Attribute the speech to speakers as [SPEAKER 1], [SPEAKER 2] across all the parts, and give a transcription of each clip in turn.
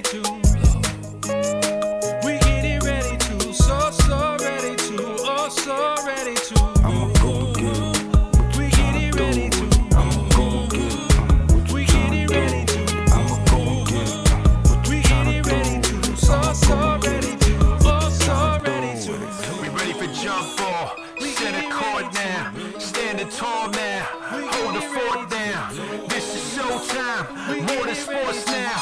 [SPEAKER 1] ready to. We getting ready to. So ready to. Oh, so ready to.
[SPEAKER 2] I'ma go get what
[SPEAKER 1] We
[SPEAKER 2] you
[SPEAKER 1] getting
[SPEAKER 2] tryna
[SPEAKER 1] ready
[SPEAKER 2] do.
[SPEAKER 1] to.
[SPEAKER 2] I'ma go get what you
[SPEAKER 1] We
[SPEAKER 2] tryna
[SPEAKER 1] getting ready
[SPEAKER 2] do.
[SPEAKER 1] to.
[SPEAKER 2] I'ma go get what you
[SPEAKER 1] We
[SPEAKER 2] tryna
[SPEAKER 1] getting ready
[SPEAKER 2] do.
[SPEAKER 1] to. So
[SPEAKER 2] I'ma go
[SPEAKER 1] ready
[SPEAKER 2] get
[SPEAKER 1] to.
[SPEAKER 2] what
[SPEAKER 1] Oh,
[SPEAKER 2] you
[SPEAKER 1] so
[SPEAKER 2] tryna
[SPEAKER 1] ready
[SPEAKER 2] do.
[SPEAKER 1] to.
[SPEAKER 3] We ready for jump ball, center court now, standing tall now, hold the fort down. This is showtime, more than sports now,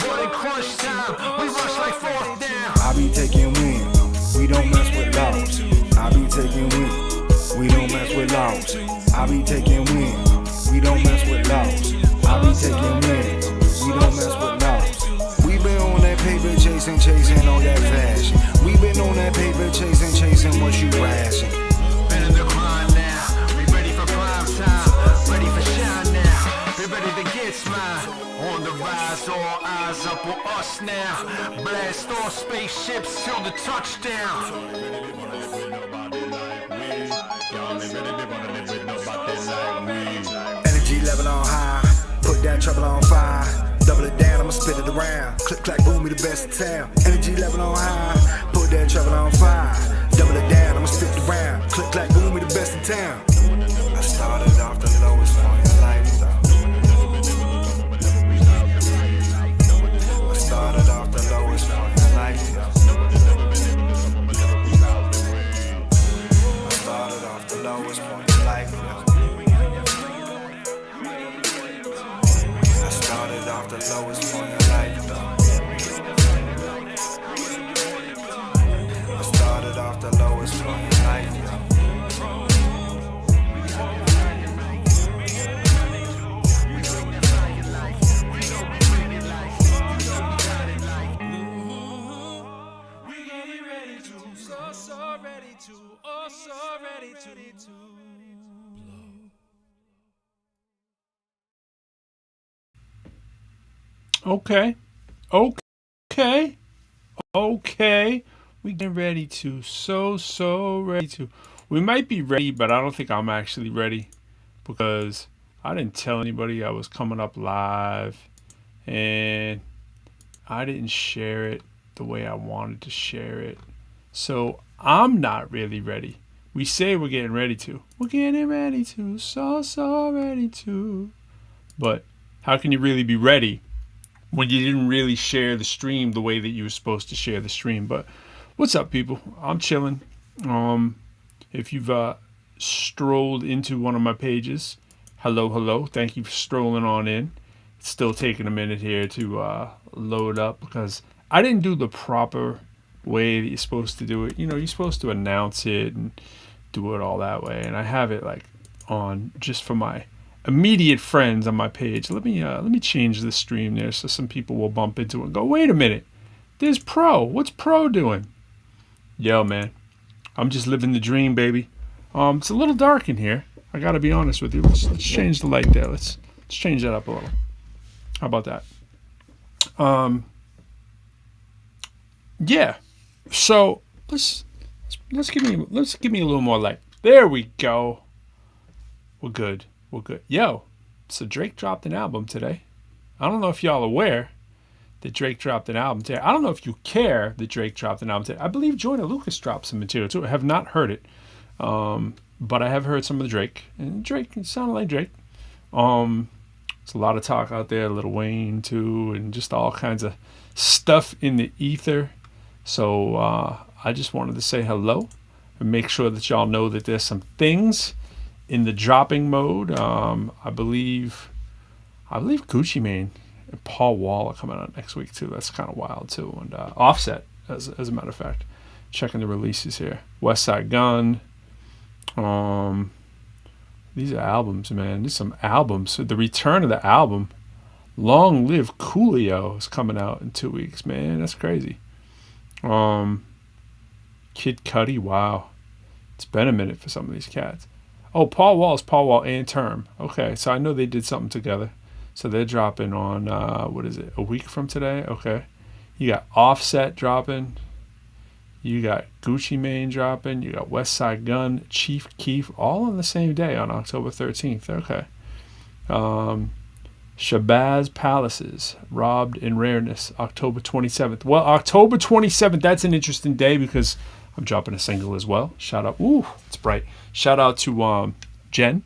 [SPEAKER 3] more than crunch time. We rush like fourth down.
[SPEAKER 2] I be taking wins, we don't mess with loss. I be taking wins, we don't mess with loss. I be taking wins, we don't mess with loss. I be taking wins, we don't mess with loss. We been on that paper chasing all that fashion. We been on that paper chasing what you ration.
[SPEAKER 3] Been in the grind now, we ready for prime time, ready for shine now. We ready to get smile. On the rise, all eyes up on us now. Blast off spaceships till the touchdown.
[SPEAKER 2] Energy level on high, put that trouble on fire. Double it down, I'ma spit it around. Click, clack, boom, we the best in town. Energy level on high, put that trouble on fire. Double it down, I'ma spit it around. Click, clack, boom, we the best in town. I started off the lowest point in life, though. I started off the lowest point in life, though. I started off the lowest point in life, though. I started off the lowest point in life, though. I started off the lowest point in life, though.
[SPEAKER 1] We getting ready to. So ready to. Oh, so ready to. Okay. We getting ready to. So ready to. We might be ready, but I don't think I'm actually ready because I didn't tell anybody I was coming up live and I didn't share it the way I wanted to share it. So I'm not really ready. We say we're getting ready to. We're getting ready to. So ready to. But how can you really be ready when you didn't really share the stream the way that you were supposed to share the stream? But what's up, people? I'm chilling. If you've strolled into one of my pages, hello. Thank you for strolling on in. It's still taking a minute here to load up because I didn't do the proper way that you're supposed to do it. You know, you're supposed to announce it and do it all that way. And I have it like on just for my immediate friends on my page. Let me change the stream there so some people will bump into it and go, wait a minute, there's Pro. What's Pro doing? Yo, man, I'm just living the dream, baby. It's a little dark in here. I gotta be honest with you. Let's change the light there. Let's change that up a little. How about that? Yeah. So let's give me a little more light. There we go. We're good. Yo, so Drake dropped an album today. I don't know if y'all are aware that Drake dropped an album today. I don't know if you care that Drake dropped an album today. I believe Joyner Lucas dropped some material too. I have not heard it, but I have heard some of the Drake. And Drake, it sounded like Drake. There's a lot of talk out there, Lil Wayne too, and just all kinds of stuff in the ether. So I just wanted to say hello and make sure that y'all know that there's some things in the dropping mode. I believe Gucci Mane and Paul Wall are coming out next week too. That's kind of wild too. And Offset, as a matter of fact, checking the releases here. West Side Gun. These are albums, man. These are some albums. The return of the album, Long Live Coolio, is coming out in 2 weeks, man. That's crazy. Kid Cudi, wow. It's been a minute for some of these cats. Oh, Paul Wall is Paul Wall and Term. Okay, so I know they did something together. So they're dropping on, what is it, a week from today? Okay. You got Offset dropping. You got Gucci Mane dropping. You got West Side Gun, Chief Keef, all on the same day on October 13th. Okay. Shabazz Palaces, robbed in rareness, October 27th. Well, October 27th, that's an interesting day because I'm dropping a single as well. Shout out, ooh, it's bright. Shout out to Jen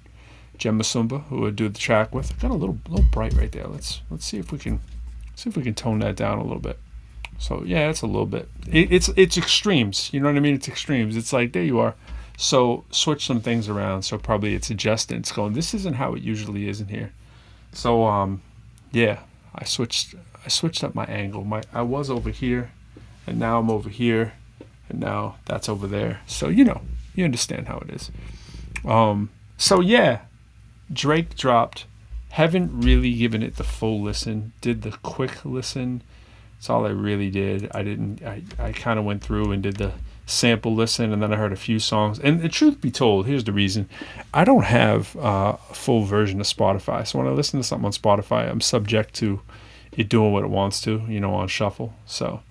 [SPEAKER 1] Masumba, who I do the track with. Got a little bright right there. Let's see if we can tone that down a little bit. So yeah, it's a little bit. It's extremes. You know what I mean? It's extremes. It's like there you are. So switch some things around. So probably it's adjusting. It's going. This isn't how it usually is in here. So yeah, I switched up my angle. I was over here, and now I'm over here, and now that's over there. So you understand how it is. So yeah, Drake dropped. Haven't really given it the full listen. Did the quick listen. That's all I really did. I kind of went through and did the sample listen, and then I heard a few songs. And the truth be told, here's the reason. I don't have a full version of Spotify. So when I listen to something on Spotify, I'm subject to it doing what it wants to, on shuffle. So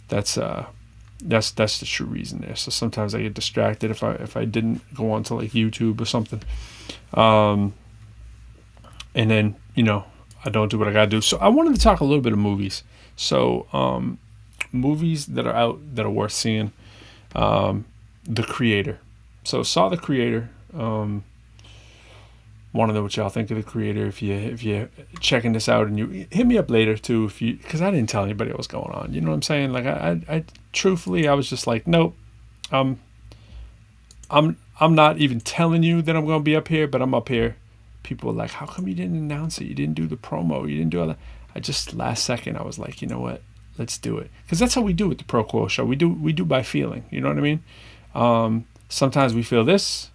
[SPEAKER 1] that's the true reason there. So sometimes I get distracted if I didn't go on to like YouTube or something. And then, I don't do what I got to do. So I wanted to talk a little bit of movies. So movies that are out that are worth seeing. The Creator. So saw The Creator. Want to know what y'all think of The Creator. If you're checking this out, and you hit me up later too, because I didn't tell anybody what was going on. You know what I'm saying? Like I truthfully, I was just like, nope. I'm not even telling you that I'm going to be up here, but I'm up here. People were like, how come you didn't announce it? You didn't do the promo. You didn't do all that. I just last second I was like, you know what? Let's do it, because that's how we do with the ProQuo Show. We do by feeling. You know what I mean? Sometimes we feel this.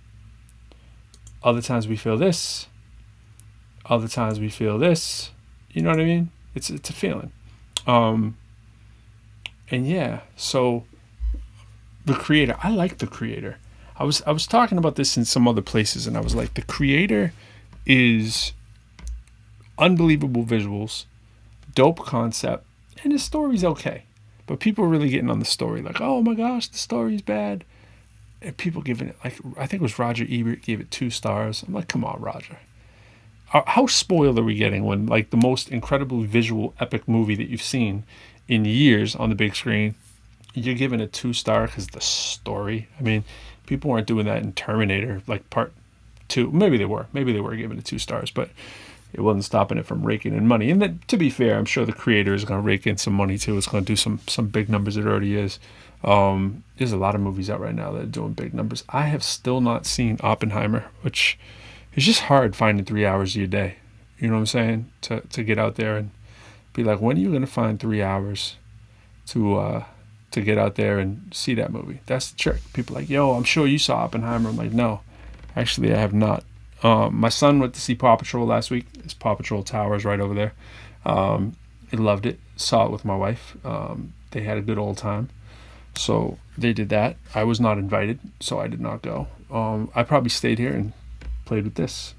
[SPEAKER 1] Other times we feel this. Other times we feel this. You know what I mean? It's a feeling. And yeah, so The Creator. I like The Creator. I was talking about this in some other places, and I was like, The Creator is unbelievable visuals, dope concept. And the story's okay. But people are really getting on the story. Like, oh my gosh, the story's bad. And people giving it, like, I think it was Roger Ebert gave it 2 stars. I'm like, come on, Roger. How spoiled are we getting when, like, the most incredibly visual, epic movie that you've seen in years on the big screen, you're giving it 2 stars because the story? I mean, people weren't doing that in Terminator, like, part 2. Maybe they were. Maybe they were giving it 2 stars. But it wasn't stopping it from raking in money. And then, to be fair, I'm sure The Creator is going to rake in some money too. It's going to do some big numbers. It already is. There's a lot of movies out right now that are doing big numbers. I have still not seen Oppenheimer, which is just hard finding 3 hours of your day. You know what I'm saying? To get out there and be like, when are you going to find 3 hours to get out there and see that movie? That's the trick. People are like, yo, I'm sure you saw Oppenheimer. I'm like, no, actually, I have not. My son went to see Paw Patrol last week. It's Paw Patrol Towers right over there. He loved it. Saw it with my wife. They had a good old time. So they did that. I was not invited, so I did not go. I probably stayed here and played with this.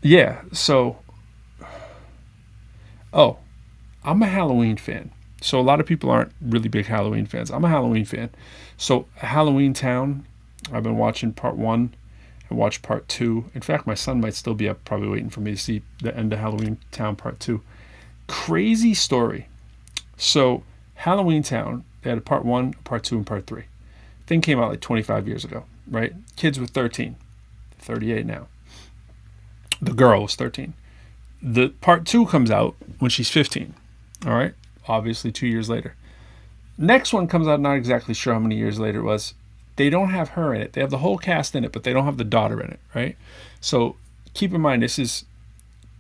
[SPEAKER 1] Yeah, so... Oh, I'm a Halloween fan. So a lot of people aren't really big Halloween fans. I'm a Halloween fan. So Halloween Town, I've been watching part 1. I watched part 2. In fact, my son might still be up probably waiting for me to see the end of Halloween Town part 2. Crazy story. So Halloween Town, they had a part 1, part 2, and part 3. Thing came out like 25 years ago, right? Kids were 13. 38 now. The girl was 13. The part 2 comes out when she's 15. All right? Obviously 2 years later. Next one comes out, not exactly sure how many years later it was. They don't have her in it. They have the whole cast in it, but they don't have the daughter in it, right? So keep in mind, this is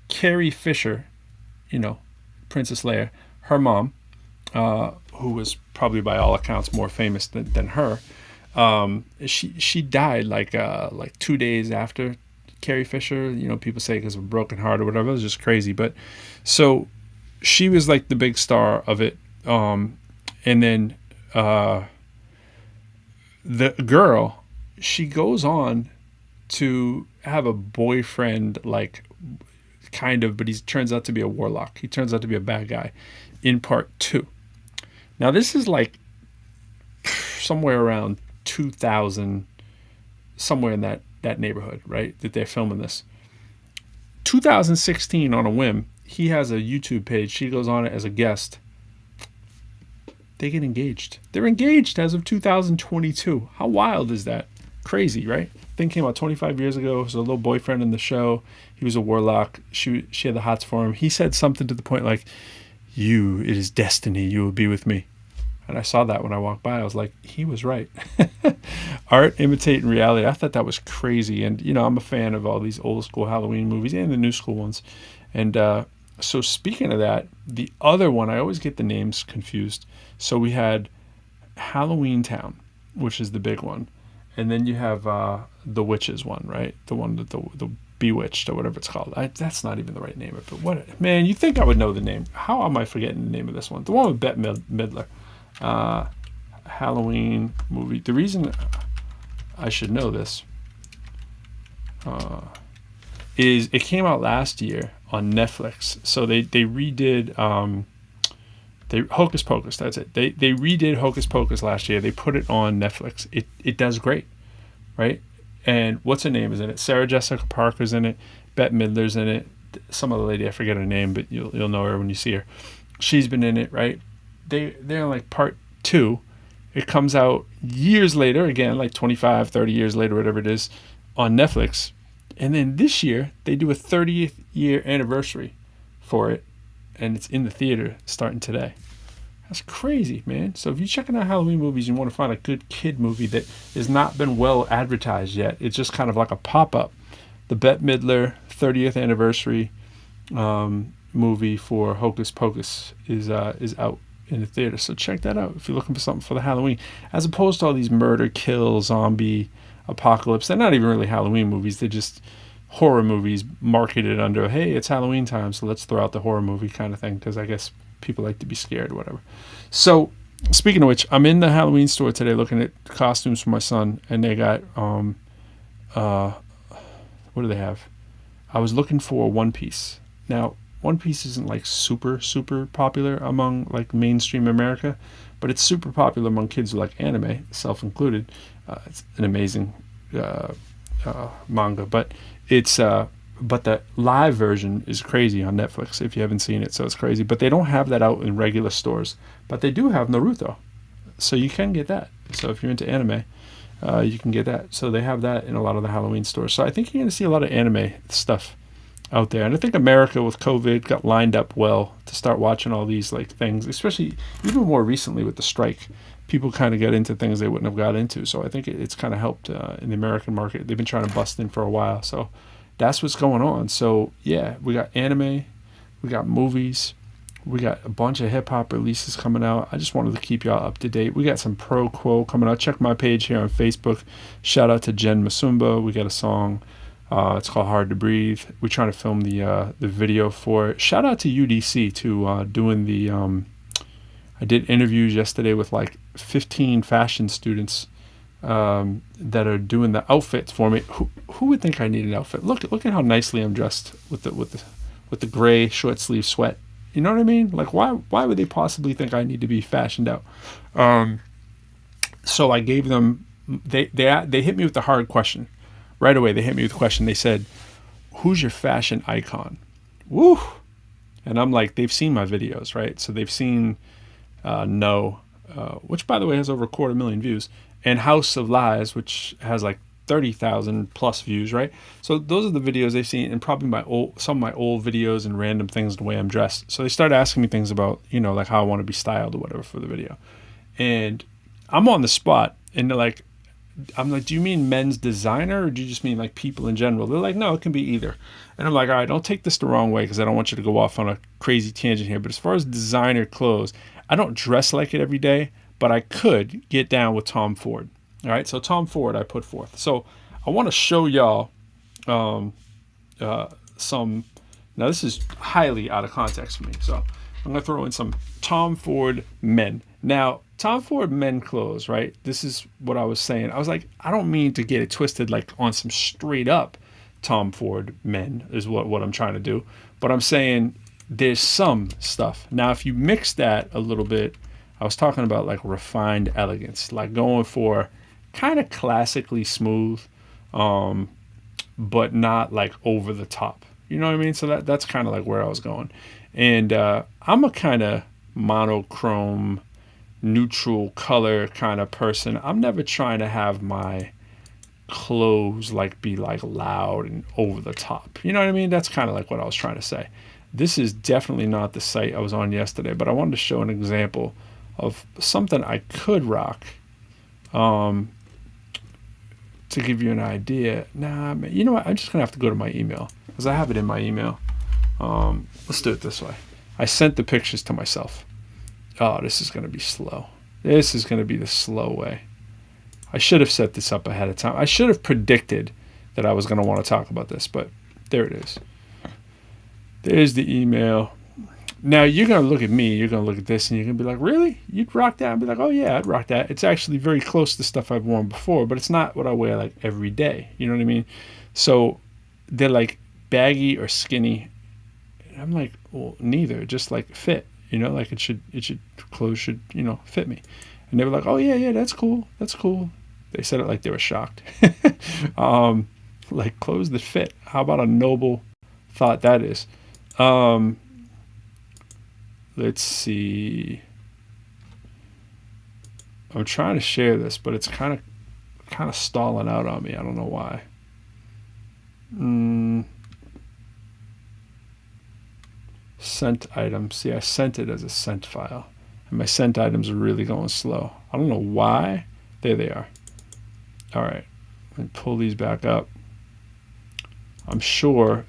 [SPEAKER 1] Carrie Fisher, Princess Leia, her mom, who was probably by all accounts more famous than her. She died like 2 days after Carrie Fisher. People say because of a broken heart or whatever. It was just crazy. But so she was like the big star of it. And then the girl, she goes on to have a boyfriend, like, kind of, but he turns out to be a warlock. He turns out to be a bad guy in part 2. Now, this is like somewhere around 2000, somewhere in that neighborhood, right, that they're filming this. 2016, on a whim, he has a YouTube page. She goes on it as a guest. They get engaged. They're engaged as of 2022. How wild is that? Crazy, right? Thing came out 25 years ago. It was a little boyfriend in the show. He was a warlock. She had the hots for him. He said something to the point like, it is destiny. You will be with me. And I saw that when I walked by. I was like, he was right. Art imitating reality. I thought that was crazy. And, I'm a fan of all these old school Halloween movies and the new school ones. And so speaking of that, the other one, I always get the names confused. So we had Halloween Town, which is the big one. And then you have the Witches one, right? The one that the Bewitched or whatever it's called. That's not even the right name of it. But man, you think I would know the name. How am I forgetting the name of this one? The one with Bette Midler. Halloween movie. The reason I should know this is it came out last year on Netflix. So they redid Hocus Pocus. That's it. They redid Hocus Pocus last year. They put it on Netflix. It does great, right? And what's her name is in it? Sarah Jessica Parker's in it. Bette Midler's in it. Some other lady, I forget her name, but you'll know her when you see her. She's been in it, right? They're like part 2. It comes out years later, again, like 25, 30 years later, whatever it is, on Netflix. And then this year, they do a 30th year anniversary for it, and it's in the theater starting today. That's crazy, man. So if you're checking out Halloween movies and you want to find a good kid movie that has not been well advertised yet, it's just kind of like a pop-up. The Bette Midler 30th anniversary movie for Hocus Pocus is out in the theater. So check that out if you're looking for something for the Halloween. As opposed to all these murder, kill, zombie, apocalypse. They're not even really Halloween movies. They're just horror movies marketed under, hey, it's Halloween time, so let's throw out the horror movie kind of thing, because I guess people like to be scared or whatever. So speaking of which, I'm in the Halloween store today looking at costumes for my son, and they got what do they have? I was looking for One Piece. Now, One Piece isn't like super popular among like mainstream America, but it's super popular among kids who like anime, self-included. It's an amazing manga, but the live version is crazy on Netflix if you haven't seen it, so it's crazy. But they don't have that out in regular stores, but they do have Naruto, so you can get that. So if you're into anime, you can get that. So they have that in a lot of the Halloween stores. So I think you're going to see a lot of anime stuff out there. And I think America with COVID got lined up well to start watching all these like things, especially even more recently with the strike. People kind of got into things they wouldn't have got into. So I think it's kind of helped in the American market. They've been trying to bust in for a while. So that's what's going on. So yeah, we got anime, we got movies, we got a bunch of hip hop releases coming out. I just wanted to keep y'all up to date. We got some ProQuo coming out. Check my page here on Facebook. Shout out to Jen Masumba. We got a song. It's called Hard to Breathe. We're trying to film the video for it. Shout out to UDC to doing the. I did interviews yesterday with like 15 fashion students that are doing the outfits for me. Who would think I need an outfit? Look at how nicely I'm dressed with the gray short sleeve sweat. You know what I mean? Like why would they possibly think I need to be fashioned out? So I gave them. They hit me with the hard question. Right away, they hit me with a question. They said, "Who's your fashion icon?" Woo! And I'm like, they've seen my videos, right? So they've seen No, which by the way has over 250,000 views, and House of Lies, which has like 30,000 plus views, right? So those are the videos they've seen, and probably some of my old videos and random things, the way I'm dressed. So they started asking me things about, like how I want to be styled or whatever for the video, and I'm on the spot, and they're like. I'm like, do you mean men's designer or do you just mean like people in general? They're like, no, it can be either. And I'm like, all right, don't take this the wrong way because I don't want you to go off on a crazy tangent here. But as far as designer clothes, I don't dress like it every day, but I could get down with Tom Ford. All right, so Tom Ford I put forth. So I want to show y'all some. Now this is highly out of context for me, so I'm going to throw in some Tom Ford men. Now, Tom Ford men clothes, right? This is what I was saying. I was like, I don't mean to get it twisted like on some straight up Tom Ford men is what I'm trying to do. But I'm saying there's some stuff. Now, if you mix that a little bit, I was talking about like refined elegance, like going for kind of classically smooth, but not like over the top. You know what I mean? So that's kind of like where I was going. And I'm a kind of monochrome, neutral color kind of person. I'm never trying to have my clothes like be like loud and over the top. You know what I mean? That's kind of like what I was trying to say. This is definitely not the site I was on yesterday, but I wanted to show an example of something I could rock. To give you an idea. Nah, man, you know what? I'm just gonna have to go to my email because I have it in my email. Let's do it this way. I sent the pictures to myself. Oh, this is gonna be slow. This is gonna be the slow way. I should have set this up ahead of time. I should have predicted that I was gonna want to talk about this, but there it is. There's the email. Now you're going to look at me, you're going to look at this, and you're going to be like, really? You'd rock that? I'd be like, oh yeah, I'd rock that. It's actually very close to stuff I've worn before, but it's not what I wear like every day. You know what I mean? So they're like baggy or skinny. And I'm like, well, neither. Just like fit, you know, like clothes should, you know, fit me. And they were like, oh yeah, that's cool. That's cool. They said it like they were shocked. Like clothes that fit. How about a noble thought that is? Let's see. I'm trying to share this, but it's kind of stalling out on me. I don't know why. Sent items. See, I sent it as a sent file. And my sent items are really going slow. I don't know why. There they are. All right. Let me pull these back up. I'm sure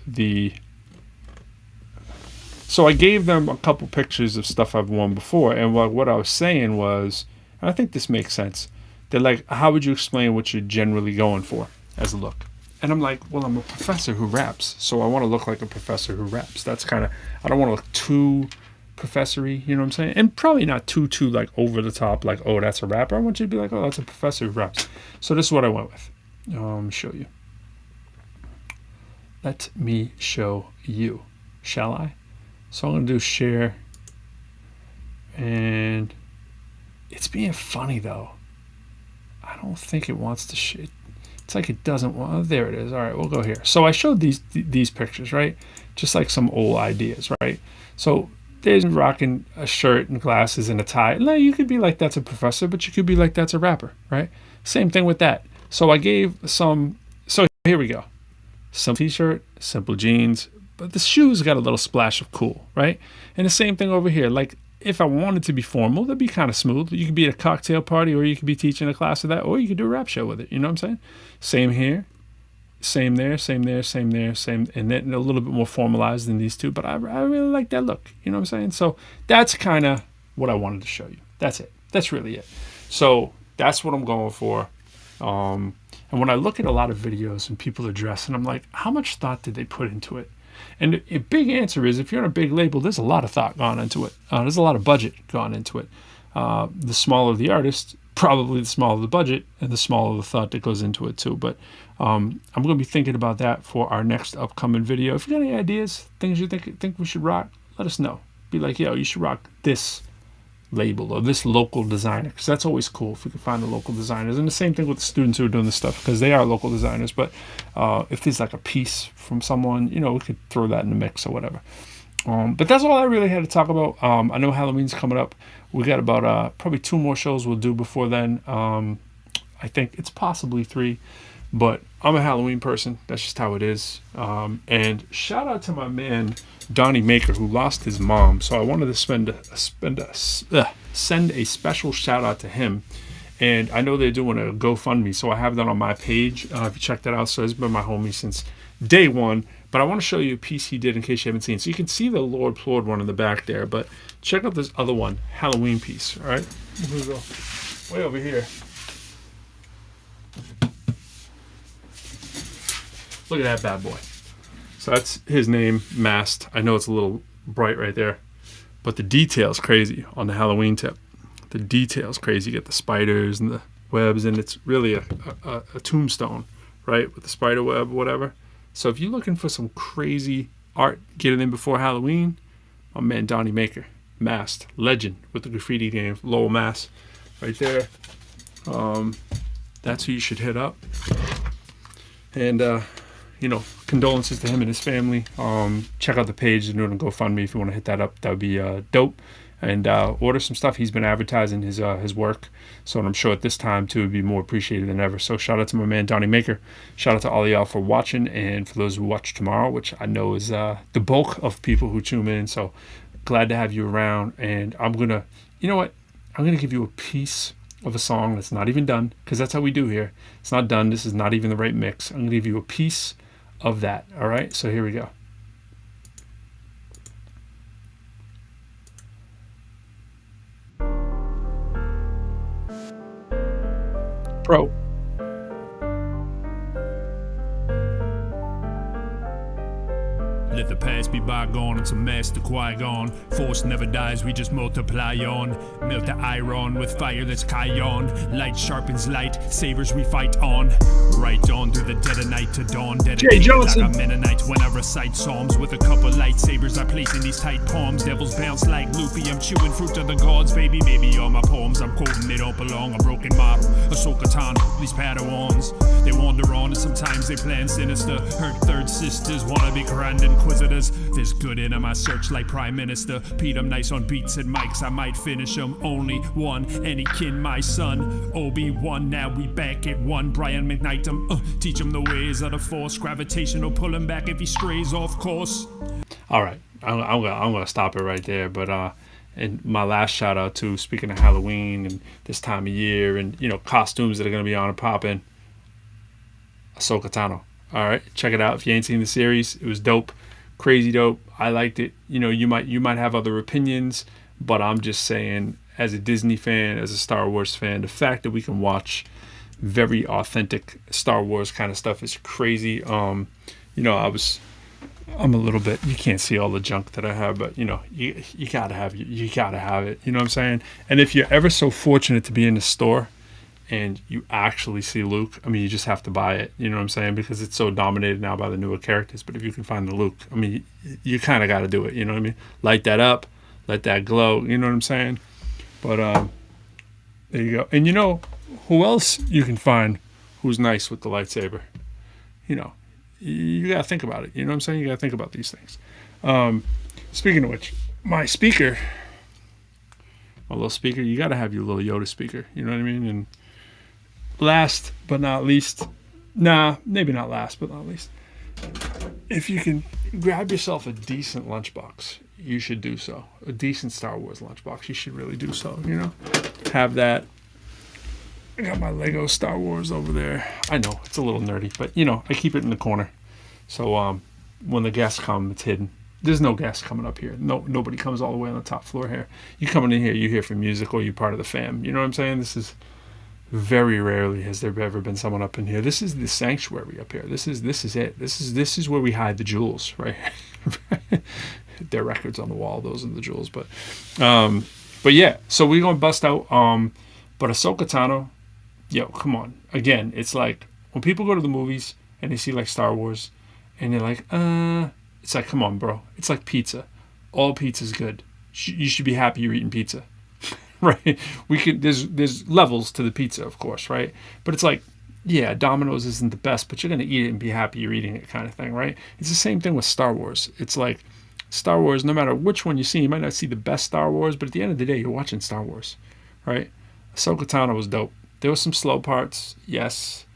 [SPEAKER 1] So I gave them a couple pictures of stuff I've worn before, and what I was saying was, and I think this makes sense, they're like, how would you explain what you're generally going for as a look? And I'm like, well, I'm a professor who raps, so I want to look like a professor who raps. That's kind of, I don't want to look too professor-y, you know what I'm saying? And probably not too like over the top, like, oh, that's a rapper. I want you to be like, oh, that's a professor who raps. So this is what I went with. Let me show you. Let me show you. Shall I? So I'm going to do share. And it's being funny, though. I don't think it wants to share. It's like it doesn't want. Oh, there it is. All right, we'll go here. So I showed these pictures, right? Just like some old ideas, right? So there's rocking a shirt and glasses and a tie. Now, you could be like that's a professor, but you could be like that's a rapper, right? Same thing with that. So I gave some. So here we go. Some t-shirt, simple jeans, but the shoes got a little splash of cool, right? And the same thing over here. Like if I wanted to be formal, that'd be kind of smooth. You could be at a cocktail party, or you could be teaching a class of that, or you could do a rap show with it. You know what I'm saying? Same here, same there, same there, same there, same, and then a little bit more formalized than these two. But I really like that look. You know what I'm saying? So that's kind of what I wanted to show you. That's it. That's really it. So that's what I'm going for. And when I look at a lot of videos and people are dressing, I'm like, how much thought did they put into it? And a big answer is, if you're on a big label, there's a lot of thought gone into it. There's a lot of budget gone into it. The smaller the artist, probably the smaller the budget, and the smaller the thought that goes into it too. But I'm going to be thinking about that for our next upcoming video. If you got any ideas, things you think we should rock, let us know. Be like, yo, you should rock this label or this local designer, because that's always cool if we can find the local designers. And the same thing with the students who are doing this stuff, because they are local designers. But if there's like a piece from someone, you know, we could throw that in the mix or whatever. But that's all I really had to talk about. I know Halloween's coming up. We got about probably 2 more shows we'll do before then. I think it's possibly 3, but I'm a Halloween person. That's just how it is. And shout out to my man Donnie Maker, who lost his mom. So I wanted to send a special shout out to him. And I know they're doing a GoFundMe, so I have that on my page. If you check that out, so he's been my homie since day one. But I want to show you a piece he did in case you haven't seen. So you can see the Lord Plord one in the back there, but check out this other one, Halloween piece. All right, we're gonna go way over here. Look at that bad boy. So that's his name, masked. I know it's a little bright right there, but the detail's crazy on the Halloween tip. The detail's crazy. You get the spiders and the webs, and it's really a tombstone, right, with the spider web or whatever. So if you're looking for some crazy art, get it in before Halloween, my man Donnie Maker, masked, legend with the graffiti game, Lowell, Mass, right there. That's who you should hit up. And condolences to him and his family. Check out the page and do it on GoFundMe if you want to hit that up. That would be dope. And order some stuff. He's been advertising his work, so I'm sure at this time too it would be more appreciated than ever. So shout out to my man Donnie Maker. Shout out to all of y'all for watching, and for those who watch tomorrow, which I know is the bulk of people who tune in. So glad to have you around. And I'm gonna, I'm gonna give you a piece of a song that's not even done, because that's how we do here. It's not done. This is not even the right mix. I'm gonna give you a piece of that. All right. So here we go. Pro.
[SPEAKER 4] Let the past be bygone, it's a master Qui-Gon. Force never dies, we just multiply on. Melt the iron with fire that's Kion. Light sharpens light, sabers we fight on. Right on through the dead of night to dawn.
[SPEAKER 1] Jay Johnson.
[SPEAKER 4] Like a Mennonite when I recite psalms. With a couple lightsabers I place in these tight palms. Devils bounce like Loopy, I'm chewing fruit of the gods, baby. Maybe all my poems I'm quoting, they don't belong. A broken model, Ahsoka Tano, these Padawans. They wander on and sometimes they plan sinister. Hurt third sisters, wanna be grand inquisitors. There's good in 'em, I search like Prime Minister. Pete, I'm nice on beats and mics, I might finish 'em. Only one, any kin, my son. Obi-Wan, now we back at one. Brian McKnight 'em, teach him the ways of the Force. Gravitational, pull him back if he strays off course.
[SPEAKER 1] All right, I'm gonna stop it right there. But and my last shout out to, speaking of Halloween and this time of year and costumes that are gonna be on and popping, Ahsoka Tano. All right, check it out if you ain't seen the series. It was dope, crazy dope. I liked it. You might have other opinions, but I'm just saying, as a Disney fan, as a Star Wars fan, the fact that we can watch very authentic Star Wars kind of stuff is crazy. I'm a little bit, you can't see all the junk that I have, but you gotta have it. You know what I'm saying? And if you're ever so fortunate to be in the store and you actually see Luke, I mean, you just have to buy it. You know what I'm saying? Because it's so dominated now by the newer characters. But if you can find the Luke, I mean, you kind of got to do it. You know what I mean? Light that up, let that glow. You know what I'm saying? But there you go. And who else you can find who's nice with the lightsaber? You got to think about it. You know what I'm saying? You got to think about these things. Speaking of which, my little speaker, you got to have your little Yoda speaker. You know what I mean? And last but not least, maybe not last but not least, if you can grab yourself a decent lunchbox, you should do so. A decent Star Wars lunchbox, you should really do so. Have that. I got my Lego Star Wars over there. I know it's a little nerdy, but I keep it in the corner. So when the guests come, it's hidden. There's no guests coming up here. Nobody comes all the way on the top floor here. You coming in here, you hear from music, or you're part of the fam. You know what I'm saying? This is very rarely has there ever been someone up in here. This is the sanctuary up here. This is it. This is where we hide the jewels, right? There are records on the wall. Those are the jewels. But yeah. So we're gonna bust out. But Ahsoka Tano, yo, come on. Again, it's like when people go to the movies and they see like Star Wars, and they're like, it's like, come on, bro. It's like pizza. All pizza's good. You should be happy you're eating pizza. Right? There's levels to the pizza, of course, right? But it's like, yeah, Domino's isn't the best, but you're going to eat it and be happy you're eating it, kind of thing, right? It's the same thing with Star Wars. It's like Star Wars, no matter which one you see, you might not see the best Star Wars, but at the end of the day, you're watching Star Wars, right? Ahsoka Tano was dope. There were some slow parts, yes,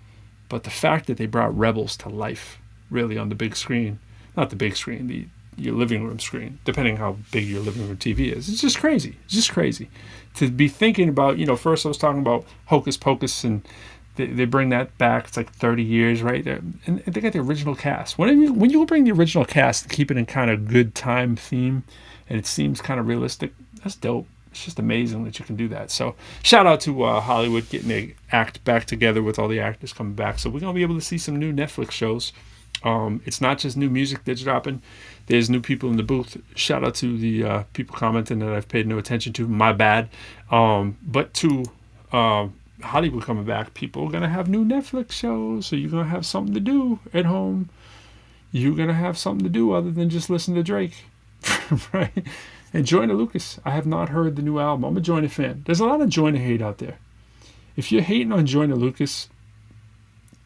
[SPEAKER 1] but the fact that they brought Rebels to life, really, on the big screen, not the big screen, your living room screen, depending how big your living room TV is. It's just crazy. It's just crazy to be thinking about. First I was talking about Hocus Pocus, and they bring that back. It's like 30 years, right? And they got the original cast. When you bring the original cast and keep it in kind of good time theme, and it seems kind of realistic, that's dope. It's just amazing that you can do that. So shout out to Hollywood getting the act back together with all the actors coming back. So we're going to be able to see some new Netflix shows. It's not just new music that's dropping. There's new people in the booth. Shout out to the people commenting that I've paid no attention to. My bad. But to Hollywood coming back, people are going to have new Netflix shows. So you're going to have something to do at home. You're going to have something to do other than just listen to Drake. Right? And Joyner Lucas. I have not heard the new album. I'm a Joyner fan. There's a lot of Joyner hate out there. If you're hating on Joyner Lucas,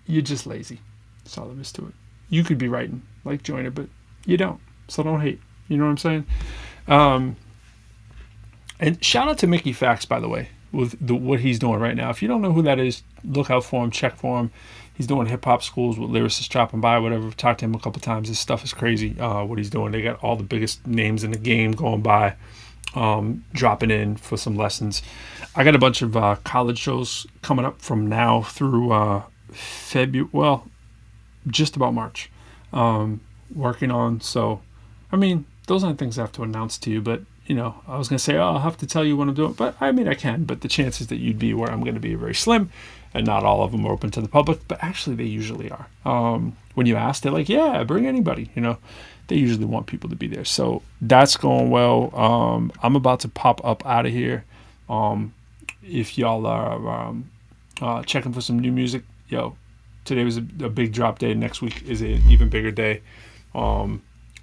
[SPEAKER 1] you're just lazy. That's all there is to it. you could be writing like Joyner, but you don't. So don't hate. You know what I'm saying? And shout out to Mickey Fax, by the way, with what he's doing right now. If you don't know who that is, look out for him, check for him. He's doing hip hop schools with lyricists dropping by, whatever. I've talked to him a couple times. His stuff is crazy. What he's doing, they got all the biggest names in the game going by, dropping in for some lessons. I got a bunch of college shows coming up from now through February. Well, just about March. Working on. So, I mean, those aren't things I have to announce to you, but you know, I was going to say, I'll have to tell you what I'm doing. But I mean, I can. But the chances that you'd be where I'm going to be are very slim. And not all of them are open to the public. But actually, they usually are. When you ask, they're like, yeah, bring anybody. You know, they usually want people to be there. So that's going well. I'm about to pop up out of here. If y'all are checking for some new music, yo, today was a big drop day. Next week is an even bigger day.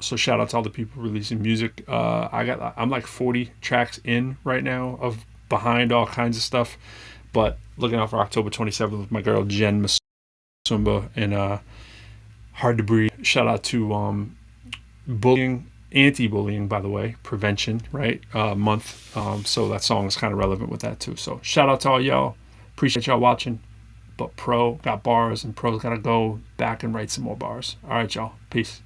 [SPEAKER 1] So shout out to all the people releasing music. I'm like 40 tracks in right now of behind all kinds of stuff. But looking out for October 27th with my girl Jen Masumba and Hard to Breathe. Shout out to bullying, anti-bullying, by the way, prevention, right? Month. So that song is kind of relevant with that too. So shout out to all y'all. Appreciate y'all watching. But Pro got bars and Pro's got to go back and write some more bars. All right, y'all. Peace.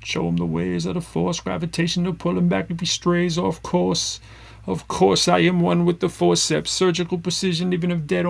[SPEAKER 1] Show him the ways of the force, gravitation to pull him back if he strays off course. Of course, I am one with the forceps, surgical precision, even if dead